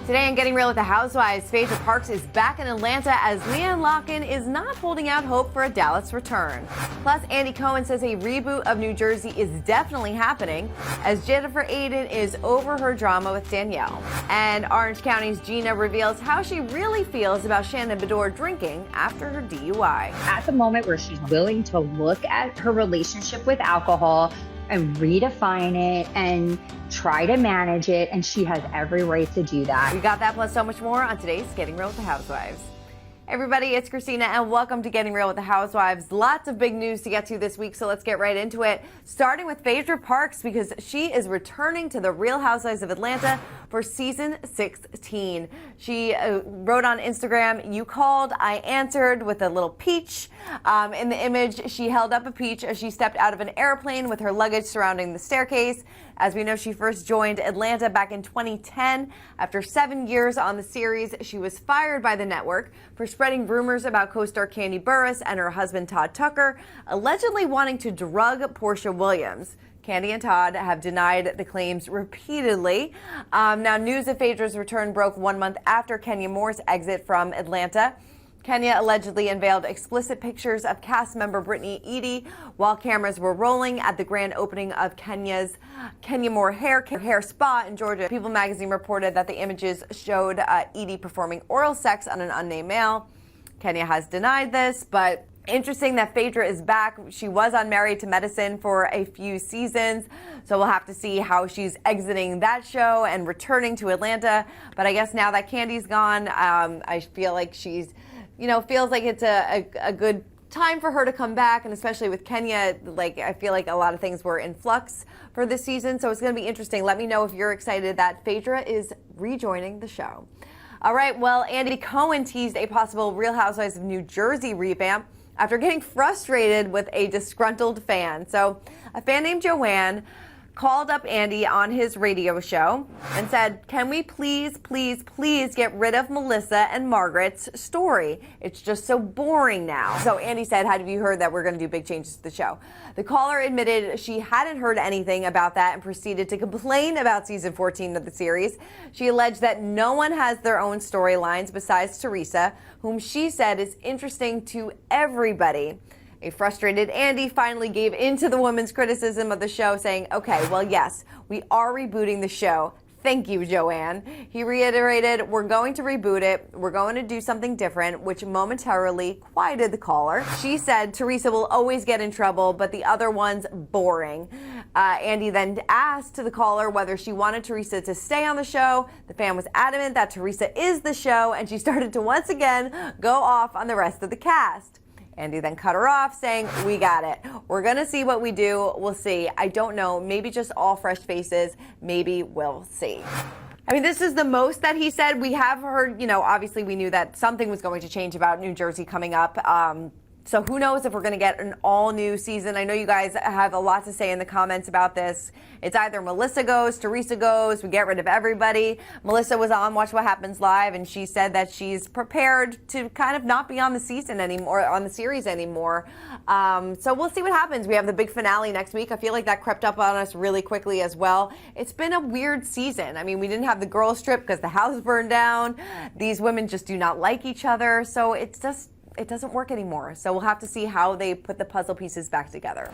Today in Getting Real with the Housewives, Phaedra Parks is back in Atlanta as Leanne Locken is not holding out hope for a Dallas return. Plus, Andy Cohen says a reboot of New Jersey is definitely happening as Jennifer Aydin is over her drama with Danielle. And Orange County's Gina reveals how she really feels about Shannon drinking after her DUI. At the moment where she's willing to look at her relationship with alcohol and redefine it and try to manage it, and she has every right to do that. We got that plus so much more on today's Getting Real with the Housewives. Everybody, it's Christina and welcome to Getting Real with the Housewives. Lots of big news to get to this week, so let's get right into it. Starting with Phaedra Parks because she is returning to the Real Housewives of Atlanta for season 16. She wrote on Instagram, "You called, I answered," with a little peach. In the image, she held up a peach as she stepped out of an airplane with her luggage surrounding the staircase. As we know, she first joined Atlanta back in 2010. After 7 years on the series, she was fired by the network for spreading rumors about co-star Kandi Burruss and her husband Todd Tucker, allegedly wanting to drug Portia Williams. Kandi and Todd have denied the claims repeatedly. Now, news of Phaedra's return broke 1 month after Kenya Moore's exit from Atlanta. Kenya allegedly unveiled explicit pictures of cast member Brittany Eady while cameras were rolling at the grand opening of Kenya Moore hair spa in Georgia. People magazine reported that the images showed Eady performing oral sex on an unnamed male. Kenya has denied this, but interesting that Phaedra is back. She was on Married to Medicine for a few seasons, so we'll have to see how she's exiting that show and returning to Atlanta. But I guess now that Kandi's gone, I feel like she's feels like it's a good time for her to come back, and especially with Kenya, I feel like a lot of things were in flux for this season, so it's going to be interesting. Let me know if you're excited that Phaedra is rejoining the show. All right, well, Andy Cohen teased a possible Real Housewives of New Jersey revamp after getting frustrated with a disgruntled fan. So a fan named Joanne called up Andy on his radio show and said, "Can we please get rid of Melissa and Margaret's story? It's just so boring now." So Andy said, "Have you heard that we're going to do big changes to the show?" The caller admitted she hadn't heard anything about that and proceeded to complain about season 14 of the series. She alleged that no one has their own storylines besides Teresa, whom she said is interesting to everybody. A frustrated Andy finally gave in to the woman's criticism of the show, saying, "Okay, well, yes, we are rebooting the show. Thank you, Joanne." He reiterated, "We're going to reboot it. We're going to do something different," which momentarily quieted the caller. She said Teresa will always get in trouble, but the other one's boring. Andy then asked the caller whether she wanted Teresa to stay on the show. The fan was adamant that Teresa is the show, and she started to once again go off on the rest of the cast. Andy then cut her off, saying, "We got it. We're going to see what we do. We'll see. I don't know. Maybe just all fresh faces. Maybe we'll see." I mean, this is the most that he said. We have heard, obviously we knew that something was going to change about New Jersey coming up. So who knows if we're going to get an all-new season. I know you guys have a lot to say in the comments about this. It's either Melissa goes, Teresa goes, we get rid of everybody. Melissa was on Watch What Happens Live, and she said that she's prepared to kind of not be on the season anymore, on the series anymore. So we'll see what happens. We have the big finale next week. I feel like that crept up on us really quickly as well. It's been a weird season. I mean, we didn't have the girls trip because the house burned down. These women just do not like each other. So it doesn't work anymore. So we'll have to see how they put the puzzle pieces back together.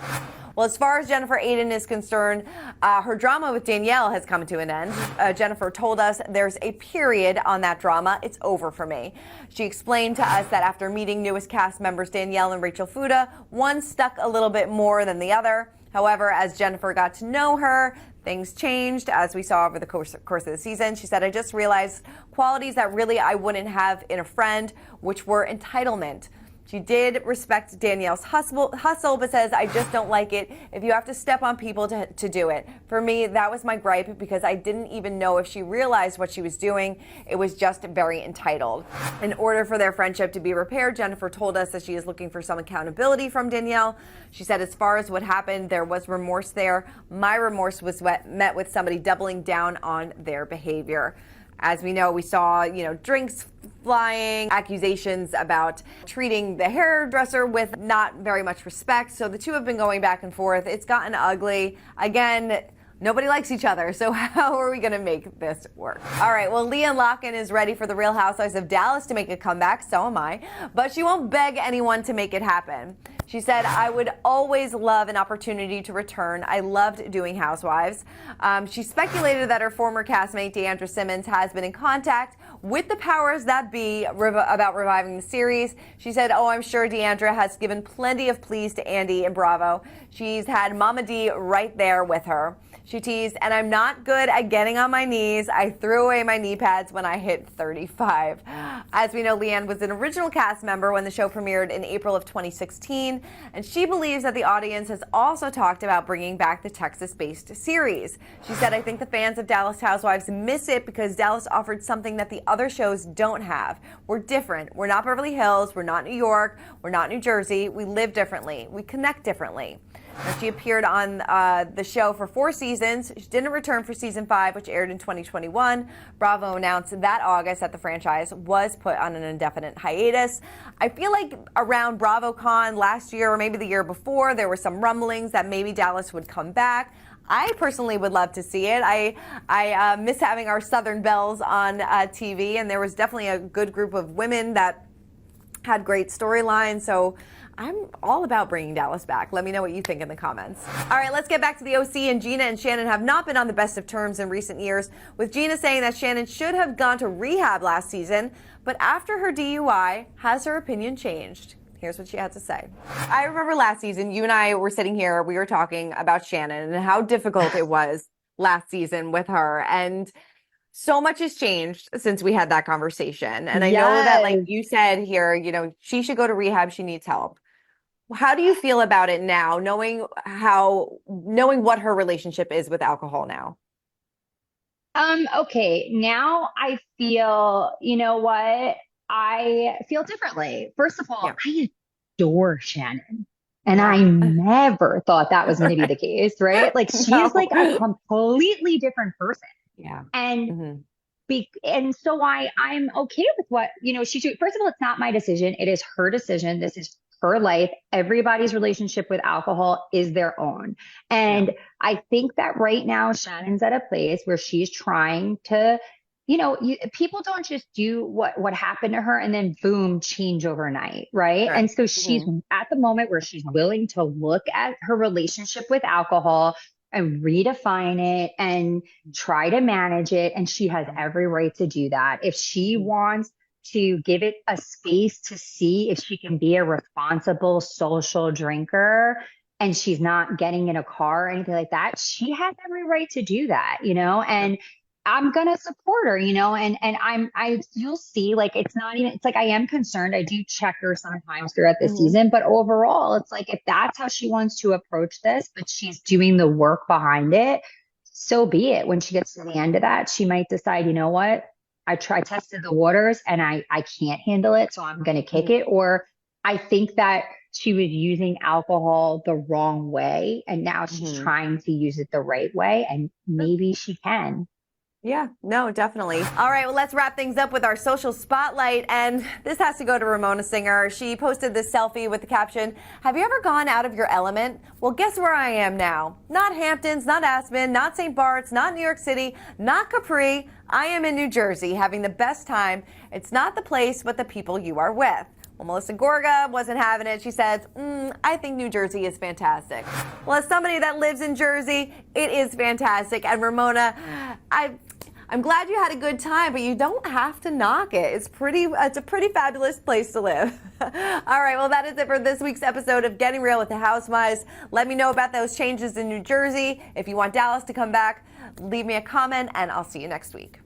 Well, as far as Jennifer Aydin is concerned, her drama with Danielle has come to an end. Jennifer told us there's a period on that drama. It's over for me. She explained to us that after meeting newest cast members Danielle and Rachel Fuda, one stuck a little bit more than the other. However, as Jennifer got to know her, things changed, as we saw over the course of the season. She said, "I just realized qualities that really I wouldn't have in a friend, which were entitlement." She did respect Danielle's hustle, but says, "I just don't like it if you have to step on people to do it." For me, that was my gripe because I didn't even know if she realized what she was doing. It was just very entitled. In order for their friendship to be repaired, Jennifer told us that she is looking for some accountability from Danielle. She said, "As far as what happened, there was remorse there. My remorse was met with somebody doubling down on their behavior." As we know, we saw, drinks flying, accusations about treating the hairdresser with not very much respect. So the two have been going back and forth. It's gotten ugly. Again, Nobody likes each other, so how are we going to make this work? All right, well, Leanne Locken is ready for the Real Housewives of Dallas to make a comeback, so am I, but she won't beg anyone to make it happen. She said, I would always love an opportunity to return. I loved doing Housewives. She speculated that her former castmate, Deandra Simmons, has been in contact with the powers that be about reviving the series. She said, oh, I'm sure Deandra has given plenty of pleas to Andy and Bravo. She's had Mama D right there with her. She teased, and I'm not good at getting on my knees. I threw away my knee pads when I hit 35. As we know, Leanne was an original cast member when the show premiered in April of 2016, and she believes that the audience has also talked about bringing back the Texas-based series. She said, I think the fans of Dallas Housewives miss it because Dallas offered something that the other shows don't have. We're different. We're not Beverly Hills. We're not New York. We're not New Jersey. We live differently. We connect differently. Now, she appeared on the show for 4 seasons. She didn't return for season 5, which aired in 2021. Bravo announced that August that the franchise was put on an indefinite hiatus. I feel like around BravoCon last year or maybe the year before, there were some rumblings that maybe Dallas would come back. I personally would love to see it. I miss having our Southern Belles on TV, and there was definitely a good group of women that had great storylines. So I'm all about bringing Dallas back. Let me know what you think in the comments. All right, let's get back to the OC. And Gina and Shannon have not been on the best of terms in recent years, with Gina saying that Shannon should have gone to rehab last season, but after her DUI, has her opinion changed? Here's what she had to say. I remember last season, you and I were sitting here, we were talking about Shannon and how difficult it was last season with her. And so much has changed since we had that conversation. And I know that, like you said here, you know, she should go to rehab. She needs help. How do you feel about it now, knowing what her relationship is with alcohol now? Okay, now I feel, you know what? I feel differently. First of all, I adore Shannon. And I never thought that was going to be the case, right? Like she's like a completely different person. Yeah. And and so I'm okay with what, you know, she's doing. First of all, it's not my decision. It is her decision. This is her life. Everybody's relationship with alcohol is their own. And I think that right now Shannon's at a place where she's trying to, you know, people don't just do what happened to her and then boom, change overnight, right? And so she's at the moment where she's willing to look at her relationship with alcohol and redefine it and try to manage it. And she has every right to do that. If she wants to give it a space to see if she can be a responsible social drinker and she's not getting in a car or anything like that, she has every right to do that, you know, and I'm going to support her, you know, and you'll see, like, it's not even, it's like, I am concerned. I do check her sometimes throughout the season, but overall, it's like, if that's how she wants to approach this, but she's doing the work behind it, so be it. When she gets to the end of that, she might decide, you know what, I tested the waters and I can't handle it. So I'm going to kick it. Or I think that she was using alcohol the wrong way and now she's trying to use it the right way, and maybe she can. Yeah, no, definitely. All right, well, let's wrap things up with our social spotlight. And this has to go to Ramona Singer. She posted this selfie with the caption, have you ever gone out of your element? Well, guess where I am now? Not Hamptons, not Aspen, not St. Bart's, not New York City, not Capri. I am in New Jersey having the best time. It's not the place, but the people you are with. Well, Melissa Gorga wasn't having it. She says, I think New Jersey is fantastic. Well, as somebody that lives in Jersey, it is fantastic. And Ramona, I'm glad you had a good time, but you don't have to knock it. It's a pretty fabulous place to live. All right, well, that is it for this week's episode of Getting Real with the Housewives. Let me know about those changes in New Jersey. If you want Dallas to come back, leave me a comment, and I'll see you next week.